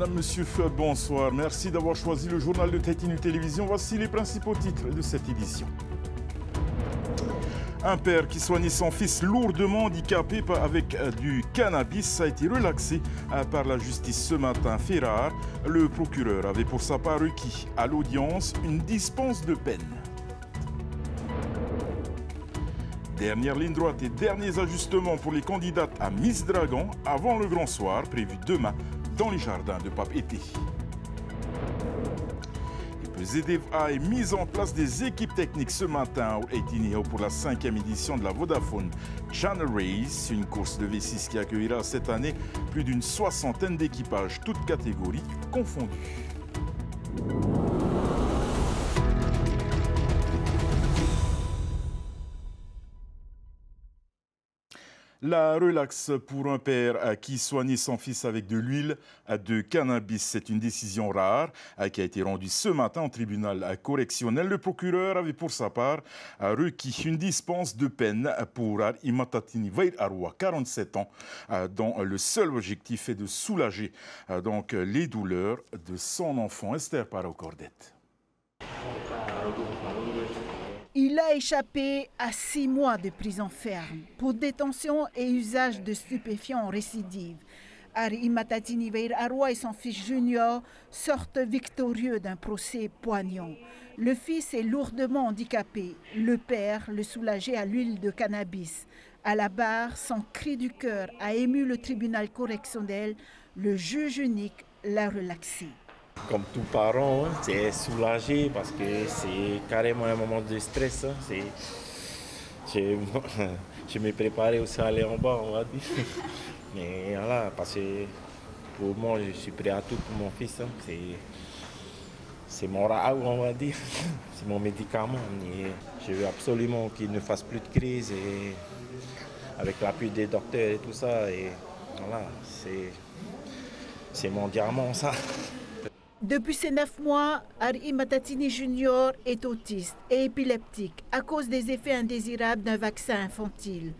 Madame, Monsieur, bonsoir. Merci d'avoir choisi le journal de Tête Inu Télévision. Voici les principaux titres de cette édition. Un père qui soignait son fils lourdement handicapé avec du cannabis a été relaxé par la justice ce matin. Fait rare, le procureur avait pour sa part requis à l'audience une dispense de peine. Dernière ligne droite et derniers ajustements pour les candidates à Miss Dragon avant le grand soir prévu demain dans les jardins de Pape Été. ZDA a mis en place des équipes techniques ce matin au Etineo pour la 5e édition de la Vodafone Channel Race, une course de V6 qui accueillera cette année plus d'une 60aine d'équipages, toutes catégories confondues. La relaxe pour un père qui soignait son fils avec de l'huile de cannabis. C'est une décision rare qui a été rendue ce matin au tribunal correctionnel. Le procureur avait pour sa part requis une dispense de peine pour Imatatini Veir Arwa, 47 ans, dont le seul objectif est de soulager donc les douleurs de son enfant. Esther Parocordette. Il a échappé à 6 mois de prison ferme pour détention et usage de stupéfiants en récidive. Ari Matatini Veir Arwa et son fils junior sortent victorieux d'un procès poignant. Le fils est lourdement handicapé. Le père le soulageait à l'huile de cannabis. À la barre, son cri du cœur a ému le tribunal correctionnel. Le juge unique l'a relaxé. Comme tout parent, c'est soulagé parce que c'est carrément un moment de stress. Je me préparais aussi à aller en bas, on va dire. Mais voilà, parce que pour moi, je suis prêt à tout pour mon fils. C'est mon raout, on va dire. C'est mon médicament. Et je veux absolument qu'il ne fasse plus de crise. Et avec l'appui des docteurs et tout ça. Et voilà, c'est mon diamant, ça. Depuis ces 9 mois, Ari Matatini Junior est autiste et épileptique à cause des effets indésirables d'un vaccin infantile.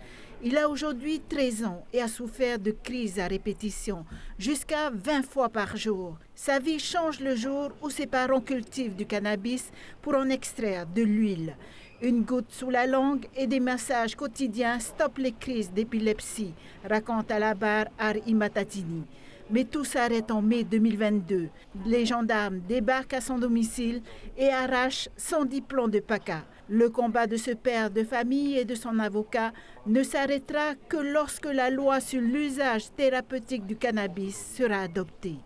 Il a aujourd'hui 13 ans et a souffert de crises à répétition, jusqu'à 20 fois par jour. Sa vie change le jour où ses parents cultivent du cannabis pour en extraire de l'huile. Une goutte sous la langue et des massages quotidiens stoppent les crises d'épilepsie, raconte à la barre Ari Matatini. Mais tout s'arrête en mai 2022. Les gendarmes débarquent à son domicile et arrachent son diplôme de PACA. Le combat de ce père de famille et de son avocat ne s'arrêtera que lorsque la loi sur l'usage thérapeutique du cannabis sera adoptée.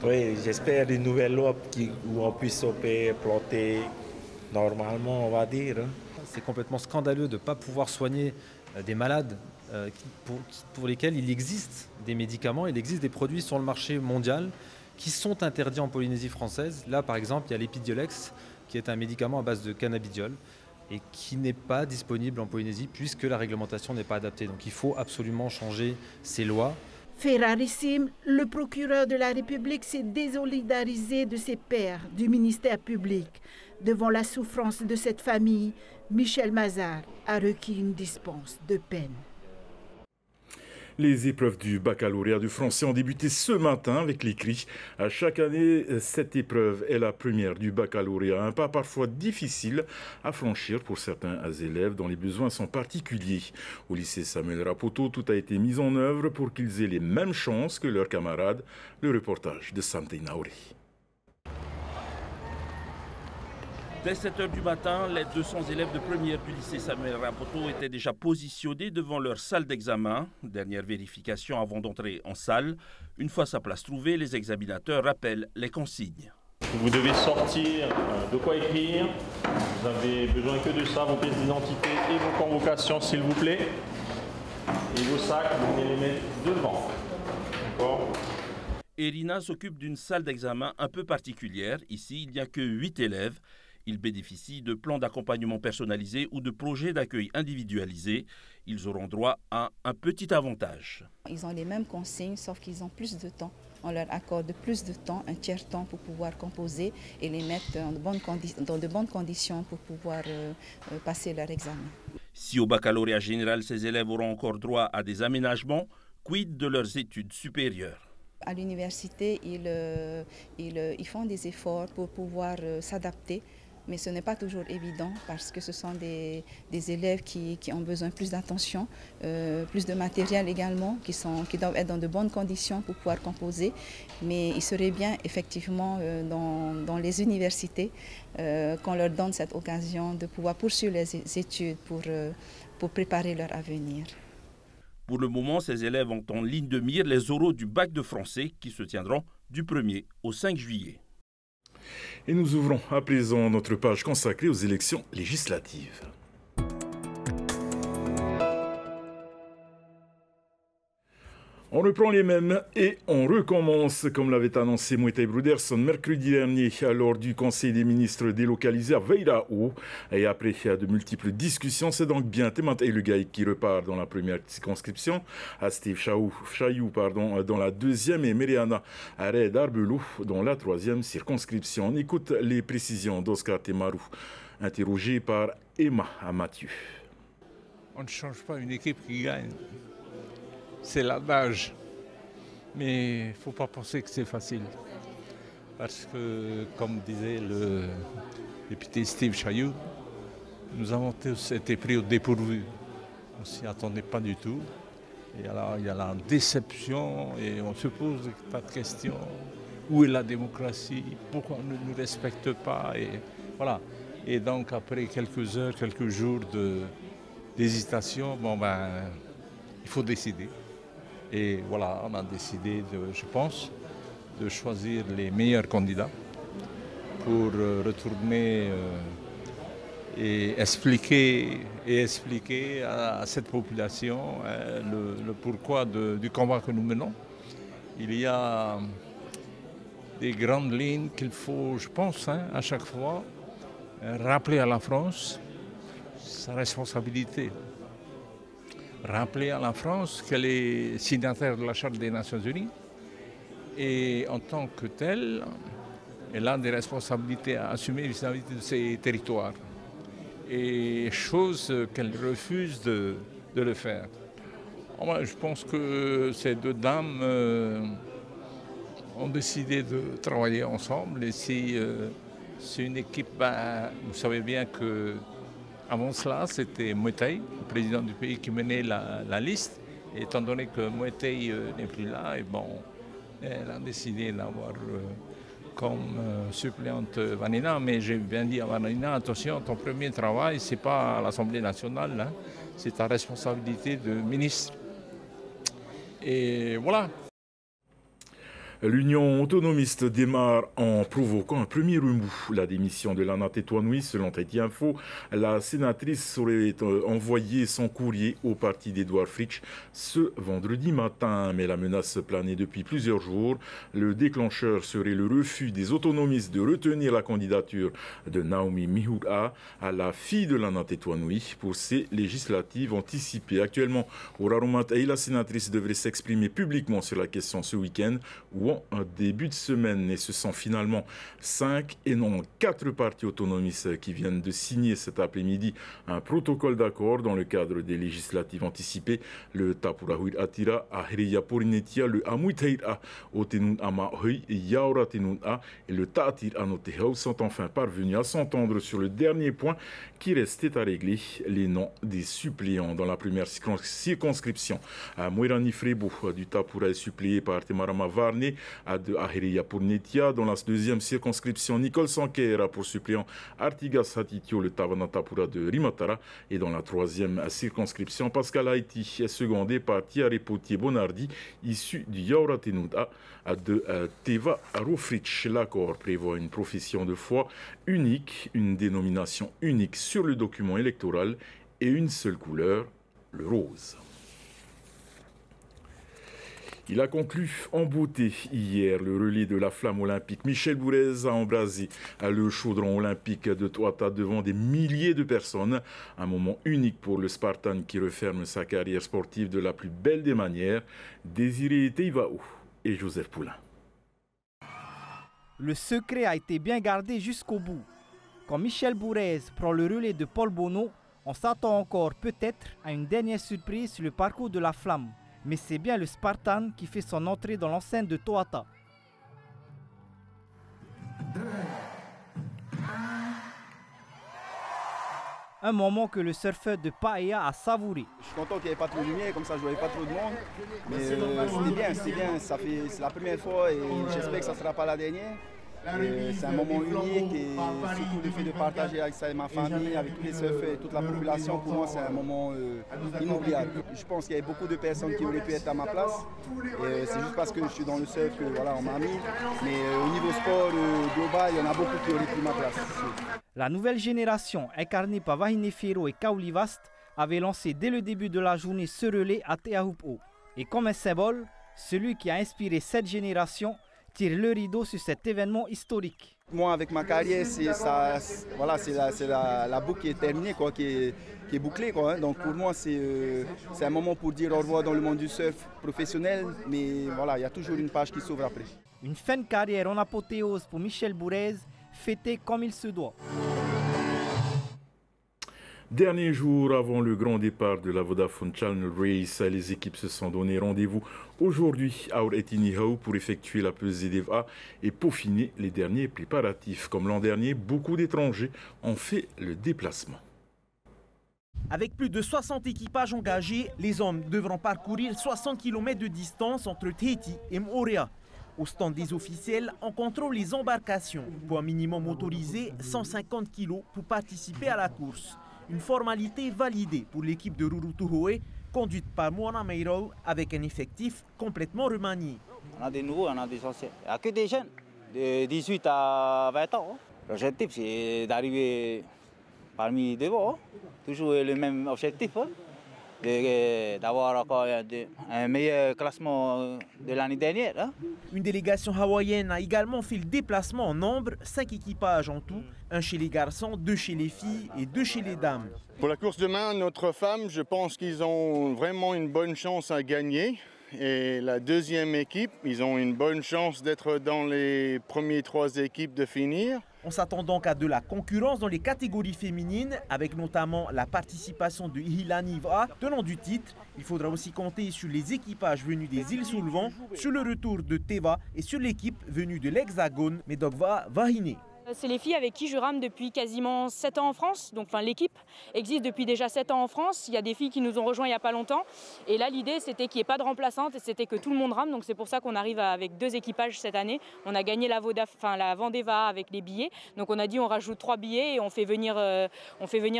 Oui, j'espère une nouvelle loi où on puisse planter normalement, on va dire. C'est complètement scandaleux de ne pas pouvoir soigner des malades pour lesquels il existe des médicaments, il existe des produits sur le marché mondial qui sont interdits en Polynésie française. Là, par exemple, il y a l'Epidiolex, qui est un médicament à base de cannabidiol et qui n'est pas disponible en Polynésie puisque la réglementation n'est pas adaptée. Donc il faut absolument changer ces lois. Fait rarissime, le procureur de la République s'est désolidarisé de ses pairs du ministère public. Devant la souffrance de cette famille, Michel Mazar a requis une dispense de peine. Les épreuves du baccalauréat du français ont débuté ce matin avec l'écrit. Chaque année, cette épreuve est la première du baccalauréat, un pas parfois difficile à franchir pour certains élèves dont les besoins sont particuliers. Au lycée Samuel Rapoto, tout a été mis en œuvre pour qu'ils aient les mêmes chances que leurs camarades. Le reportage de Santé Naori. Dès 7 h du matin, les 200 élèves de première du lycée Samuel Rapoto étaient déjà positionnés devant leur salle d'examen. Dernière vérification avant d'entrer en salle. Une fois sa place trouvée, les examinateurs rappellent les consignes. Vous devez sortir de quoi écrire. Vous avez besoin que de ça, vos pièces d'identité et vos convocations, s'il vous plaît. Et vos sacs, vous venez les mettre devant. D'accord ? Irina s'occupe d'une salle d'examen un peu particulière. Ici, il n'y a que 8 élèves. Ils bénéficient de plans d'accompagnement personnalisés ou de projets d'accueil individualisés. Ils auront droit à un petit avantage. Ils ont les mêmes consignes, sauf qu'ils ont plus de temps. On leur accorde plus de temps, un tiers-temps pour pouvoir composer et les mettre dans de bonnes conditions pour pouvoir passer leur examen. Si au baccalauréat général, ces élèves auront encore droit à des aménagements, quid de leurs études supérieures? à l'université, ils font des efforts pour pouvoir s'adapter. Mais ce n'est pas toujours évident parce que ce sont des élèves qui ont besoin plus d'attention, plus de matériel également, qui doivent être dans de bonnes conditions pour pouvoir composer. Mais il serait bien effectivement dans les universités qu'on leur donne cette occasion de pouvoir poursuivre les études pour préparer leur avenir. Pour le moment, ces élèves ont en ligne de mire les oraux du bac de français qui se tiendront du 1er au 5 juillet. Et nous ouvrons à présent notre page consacrée aux élections législatives. On reprend les mêmes et on recommence, comme l'avait annoncé Moetai Broederson mercredi dernier lors du Conseil des ministres délocalisé à Veiraou. Et après de multiples discussions, c'est donc bien Temat Elugaï qui repart dans la première circonscription, à Steve Chayou dans la deuxième et Meriana Red Arbelou dans la troisième circonscription. On écoute les précisions d'Oscar Temarou, interrogé par Emma Mathieu. On ne change pas une équipe qui gagne. C'est l'adage, mais il ne faut pas penser que c'est facile. Parce que, comme disait le député Steve Chayou, nous avons tous été pris au dépourvu. On ne s'y attendait pas du tout. Et alors, il y a la déception et on se pose des tas de questions. Où est la démocratie? Pourquoi on ne nous respecte pas? Et voilà. Et donc, après quelques heures, quelques jours d'hésitation, il faut décider. Et voilà, on a décidé, je pense, de choisir les meilleurs candidats pour retourner et expliquer à cette population le pourquoi du combat que nous menons. Il y a des grandes lignes qu'il faut, je pense, à chaque fois, rappeler à la France sa responsabilité. Rappeler à la France qu'elle est signataire de la Charte des Nations Unies et en tant que telle, elle a des responsabilités à assumer vis-à-vis de ses territoires. Et chose qu'elle refuse de le faire. Moi, je pense que ces deux dames ont décidé de travailler ensemble et c'est une équipe, vous savez bien que avant cela, c'était Moetai, le président du pays, qui menait la liste. Et étant donné que Moetai n'est plus là, elle a décidé d'avoir comme suppléante Vanina. Mais j'ai bien dit à Vanina, attention, ton premier travail, ce n'est pas à l'Assemblée nationale, c'est ta responsabilité de ministre. Et voilà. L'Union autonomiste démarre en provoquant un premier remous. La démission de Lana Tetuanui, selon Tahiti Info, la sénatrice aurait envoyé son courrier au parti d'Edouard Fritsch ce vendredi matin. Mais la menace planait depuis plusieurs jours. Le déclencheur serait le refus des autonomistes de retenir la candidature de Naomi Mihura, à la fille de Lana Tetuanui, pour ces législatives anticipées. Actuellement, au Raromatei, la sénatrice devrait s'exprimer publiquement sur la question ce week-end, où en début de semaine, et ce sont finalement 5 et non 4 partis autonomistes qui viennent de signer cet après-midi un protocole d'accord dans le cadre des législatives anticipées. Le Tapurahuir Atira, Ahereya Porinetia, le Amuiteira, Otenun Ama Hui, Yaura Tenun A et le Tatir Anotehau sont enfin parvenus à s'entendre sur le dernier point qui restait à régler, les noms des suppléants. Dans la première circonscription, Moirani Frebo du Tapura est suppléé par Temarama Varne de Ahereya Porinetia. Dans la deuxième circonscription, Nicole Sankera pour suppléant Artigas Hatitio, le Tavanatapura de Rimatara. Et dans la troisième circonscription, Pascal Haïti est secondé par Thierry Potier Bonardi, issu du Yaura Tenuda de Teva Rofritsch. L'accord prévoit une profession de foi unique, une dénomination unique sur le document électoral et une seule couleur, le rose. Il a conclu en beauté hier le relais de la flamme olympique. Michel Bourez a embrasé le chaudron olympique de Toata devant des milliers de personnes. Un moment unique pour le Spartan qui referme sa carrière sportive de la plus belle des manières. Désiré Teivaou et Joseph Poulain. Le secret a été bien gardé jusqu'au bout. Quand Michel Bourez prend le relais de Paul Bonneau, on s'attend encore peut-être à une dernière surprise sur le parcours de la flamme. mais c'est bien le Spartan qui fait son entrée dans l'enceinte de Tohata. Un moment que le surfeur de Paea a savouré. Je suis content qu'il n'y ait pas trop de lumière, comme ça je ne voyais pas trop de monde. Mais c'était bien, c'est la première fois et j'espère que ça ne sera pas la dernière. C'est un moment unique et surtout le fait de partager avec ça et ma famille, avec tous les surfeurs et toute la population, pour moi c'est un moment inoubliable. Je pense qu'il y a beaucoup de personnes qui auraient pu être à ma place. C'est juste parce que je suis dans le surf que voilà, on m'a mis. Mais au niveau sport global, il y en a beaucoup qui auraient pris ma place. La nouvelle génération, incarnée par Wahine Fero et Kauli Vast, avait lancé dès le début de la journée ce relais à Te Ahupu'o. Et comme un symbole, celui qui a inspiré cette génération tire le rideau sur cet événement historique. Moi, avec ma carrière, c'est la boucle qui est terminée, quoi, qui est bouclée. Quoi, hein. Donc pour moi, c'est un moment pour dire au revoir dans le monde du surf professionnel. Mais voilà, il y a toujours une page qui s'ouvre après. Une fin de carrière en apothéose pour Michel Bourez, fêtée comme il se doit. Dernier jour avant le grand départ de la Vodafone Channel Race, les équipes se sont donné rendez-vous aujourd'hui à Etinihaou pour effectuer la pesée d'EVA et peaufiner les derniers préparatifs. Comme l'an dernier, beaucoup d'étrangers ont fait le déplacement. Avec plus de 60 équipages engagés, les hommes devront parcourir 60 km de distance entre Tahiti et Moorea. Au stand des officiels, on contrôle les embarcations. Poids minimum autorisé, 150 kg pour participer à la course. Une formalité validée pour l'équipe de Rurutuhoe, conduite par Moana Meiro avec un effectif complètement remanié. On a des nouveaux, on a des anciens. Il n'y a que des jeunes, de 18 à 20 ans. L'objectif, c'est d'arriver parmi devant. Toujours le même objectif, d'avoir encore un meilleur classement de l'année dernière. Une délégation hawaïenne a également fait le déplacement en nombre, 5 équipages en tout, un chez les garçons, 2 chez les filles et 2 chez les dames. Pour la course demain, notre femme, je pense qu'ils ont vraiment une bonne chance à gagner. Et la deuxième équipe, ils ont une bonne chance d'être dans les premiers 3 équipes de finir. On s'attend donc à de la concurrence dans les catégories féminines, avec notamment la participation de Hilani Va, tenant du titre. Il faudra aussi compter sur les équipages venus des îles sous le vent, sur le retour de Teva et sur l'équipe venue de l'Hexagone, Medokva Wahine. C'est les filles avec qui je rame depuis quasiment 7 ans en France. Donc, l'équipe existe depuis déjà 7 ans en France. Il y a des filles qui nous ont rejoints il n'y a pas longtemps. Et là, l'idée, c'était qu'il n'y ait pas de remplaçante et c'était que tout le monde rame. Donc, c'est pour ça qu'on arrive avec 2 équipages cette année. On a gagné la Vendeva avec les billets. Donc, on a dit on rajoute 3 billets et on fait venir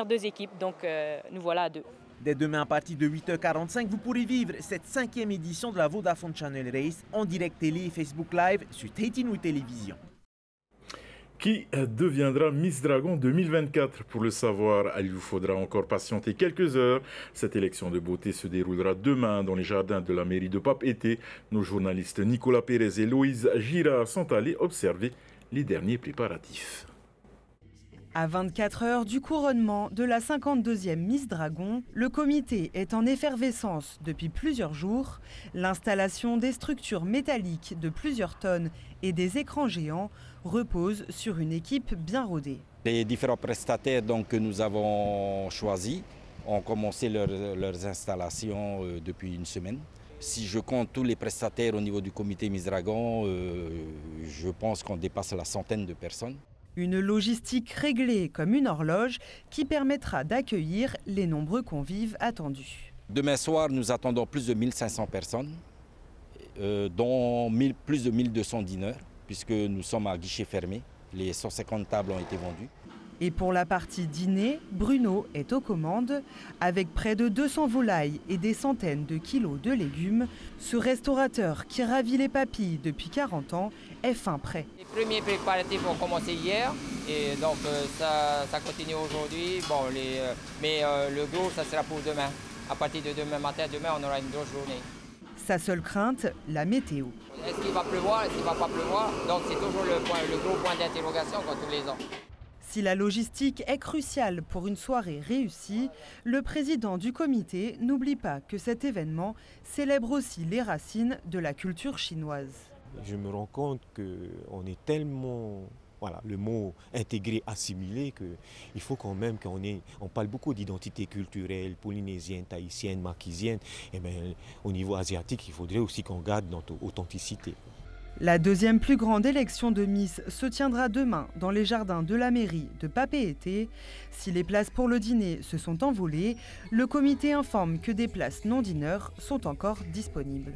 2 équipes. Donc, nous voilà à 2. Dès demain à partir de 8h45, vous pourrez vivre cette 5e édition de la Vodafone Channel Race en direct télé et Facebook Live sur Tahiti Nui Télévision. Qui deviendra Miss Dragon 2024? Pour le savoir, il vous faudra encore patienter quelques heures. Cette élection de beauté se déroulera demain dans les jardins de la mairie de Papeete. Nos journalistes Nicolas Pérez et Loïse Girard sont allés observer les derniers préparatifs. À 24 heures du couronnement de la 52e Miss Dragon, le comité est en effervescence depuis plusieurs jours. L'installation des structures métalliques de plusieurs tonnes et des écrans géants repose sur une équipe bien rodée. Les différents prestataires que nous avons choisis ont commencé leurs installations depuis une semaine. Si je compte tous les prestataires au niveau du comité Miss Dragon, je pense qu'on dépasse la centaine de personnes. Une logistique réglée comme une horloge qui permettra d'accueillir les nombreux convives attendus. Demain soir, nous attendons plus de 1500 personnes, dont plus de 1200 dîneurs, puisque nous sommes à guichet fermé. Les 150 tables ont été vendues. Et pour la partie dîner, Bruno est aux commandes. Avec près de 200 volailles et des centaines de kilos de légumes, ce restaurateur qui ravit les papilles depuis 40 ans est fin prêt. Les premiers préparatifs ont commencé hier et donc ça continue aujourd'hui. Bon, mais le gros, ça sera pour demain. À partir de demain matin, on aura une grosse journée. Sa seule crainte, la météo. Est-ce qu'il va pleuvoir, est-ce qu'il ne va pas pleuvoir? Donc c'est toujours le gros point d'interrogation tous les ans. Si la logistique est cruciale pour une soirée réussie, le président du comité n'oublie pas que cet événement célèbre aussi les racines de la culture chinoise. Je me rends compte qu'on est tellement voilà, le mot intégré, assimilé, qu'il faut quand même on parle beaucoup d'identité culturelle, polynésienne, tahitienne, marquisienne, et bien au niveau asiatique, il faudrait aussi qu'on garde notre authenticité. La deuxième plus grande élection de Miss se tiendra demain dans les jardins de la mairie de Papeete. Si les places pour le dîner se sont envolées, le comité informe que des places non-dîneurs sont encore disponibles.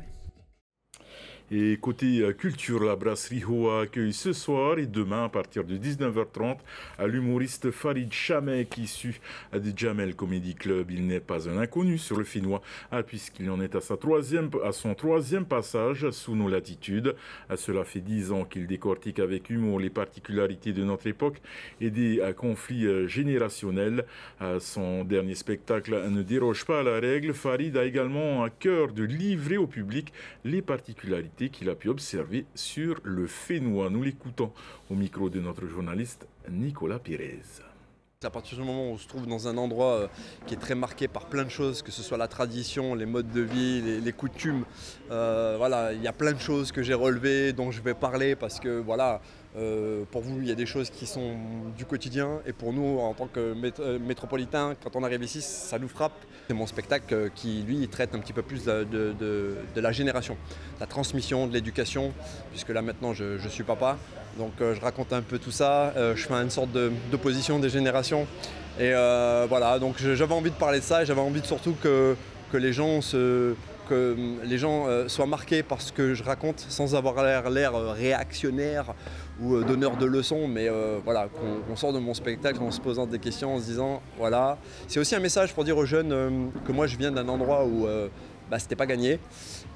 Et côté culture, la brasserie Hoa accueille ce soir et demain à partir de 19h30 l'humoriste Farid Chamek, issu du Jamel Comedy Club. Il n'est pas un inconnu sur le Fénois puisqu'il en est à son troisième passage sous nos latitudes. Cela fait 10 ans qu'il décortique avec humour les particularités de notre époque et des conflits générationnels. Son dernier spectacle ne déroge pas à la règle. Farid a également à cœur de livrer au public les particularités qu'il a pu observer sur le Fénois. Nous l'écoutons au micro de notre journaliste Nicolas Pérez. À partir du moment où on se trouve dans un endroit qui est très marqué par plein de choses, que ce soit la tradition, les modes de vie, les coutumes, voilà, il y a plein de choses que j'ai relevées, dont je vais parler parce que voilà, pour vous il y a des choses qui sont du quotidien et pour nous en tant que métropolitains, quand on arrive ici, ça nous frappe. C'est mon spectacle qui lui traite un petit peu plus de la génération, la transmission, de l'éducation, puisque là maintenant je suis papa. Donc je raconte un peu tout ça, je fais une sorte d'opposition des générations. Et voilà, donc j'avais envie de parler de ça et j'avais envie surtout que les gens soient marqués par ce que je raconte sans avoir l'air réactionnaire ou donneur de leçons, mais voilà, qu'on sort de mon spectacle en se posant des questions, en se disant voilà. C'est aussi un message pour dire aux jeunes que moi je viens d'un endroit où c'était pas gagné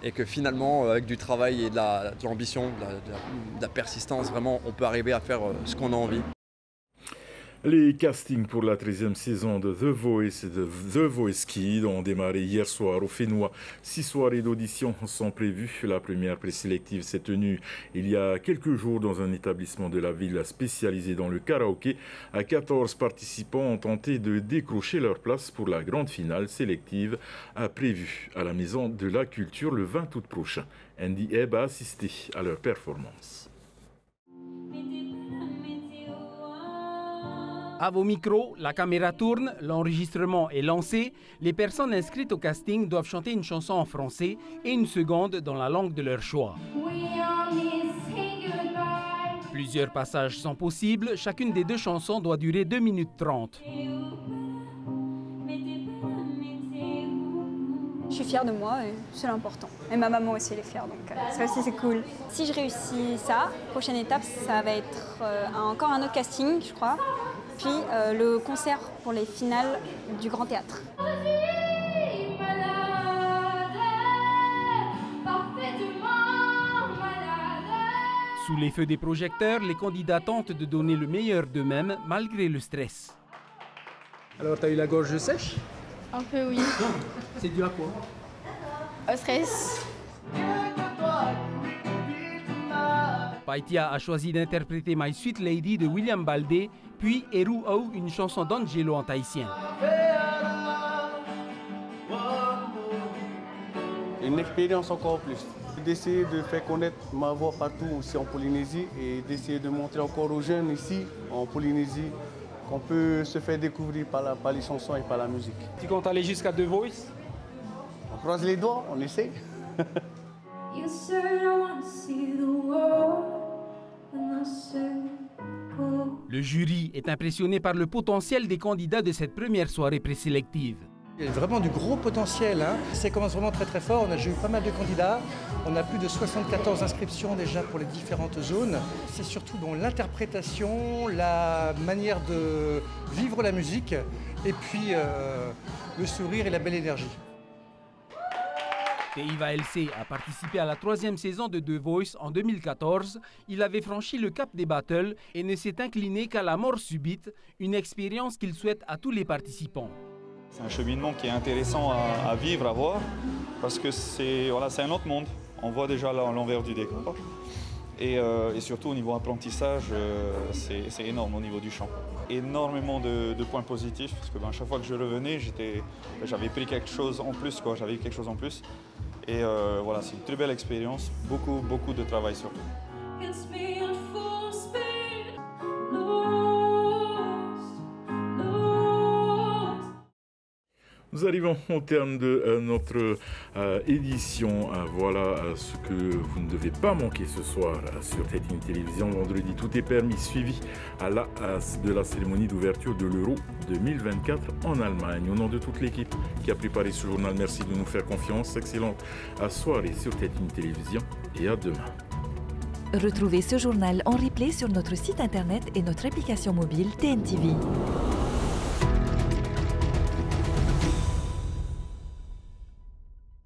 et que finalement avec du travail et de l'ambition, de la persistance, vraiment on peut arriver à faire ce qu'on a envie. Les castings pour la 13e saison de The Voice et de The Voice Kids ont démarré hier soir au Fénois. 6 soirées d'audition sont prévues. La première présélective s'est tenue il y a quelques jours dans un établissement de la ville spécialisé dans le karaoké. 14 participants ont tenté de décrocher leur place pour la grande finale sélective prévue à la Maison de la Culture le 20 août prochain. Andy Ebb a assisté à leur performance. À vos micros, la caméra tourne, l'enregistrement est lancé. Les personnes inscrites au casting doivent chanter une chanson en français et une seconde dans la langue de leur choix. Plusieurs passages sont possibles. Chacune des deux chansons doit durer 2 minutes 30. Je suis fière de moi et c'est l'important. Et ma maman aussi elle est fière, donc ça aussi c'est cool. Si je réussis ça, prochaine étape, ça va être encore un autre casting, je crois. Puis le concert pour les finales du Grand Théâtre. Sous les feux des projecteurs, les candidats tentent de donner le meilleur d'eux-mêmes malgré le stress. Alors, t'as eu la gorge sèche? Un peu, oui. C'est dû à quoi? Au stress. Paitia a choisi d'interpréter My Sweet Lady de William Baldé, puis Eru Au, une chanson d'Angelo en tahitien. Une expérience encore plus. D'essayer de faire connaître ma voix partout aussi en Polynésie et d'essayer de montrer encore aux jeunes ici en Polynésie qu'on peut se faire découvrir par les chansons et par la musique. Tu comptes aller jusqu'à The Voice? On croise les doigts, on essaie. Le jury est impressionné par le potentiel des candidats de cette première soirée présélective. Il y a vraiment du gros potentiel, hein. Ça commence vraiment très très fort. On a eu pas mal de candidats. On a plus de 74 inscriptions déjà pour les différentes zones. C'est surtout dans l'interprétation, la manière de vivre la musique et puis le sourire et la belle énergie. Teiva LC a participé à la 3e saison de The Voice en 2014. Il avait franchi le cap des battles et ne s'est incliné qu'à la mort subite, une expérience qu'il souhaite à tous les participants. C'est un cheminement qui est intéressant à vivre, à voir, parce que c'est un autre monde. On voit déjà l'envers du décor. Et surtout au niveau apprentissage, c'est énorme au niveau du chant. Énormément de points positifs, parce que chaque fois que je revenais, j'avais pris quelque chose en plus, j'avais eu quelque chose en plus. Et voilà, c'est une très belle expérience, beaucoup de travail surtout. arrivons au terme de notre édition. Voilà ce que vous ne devez pas manquer ce soir sur TET1 Télévision. Vendredi, tout est permis, suivi de la cérémonie d'ouverture de l'Euro 2024 en Allemagne. Au nom de toute l'équipe qui a préparé ce journal, merci de nous faire confiance. Excellente soirée sur TET1 Télévision et à demain. Retrouvez ce journal en replay sur notre site internet et notre application mobile TNTV.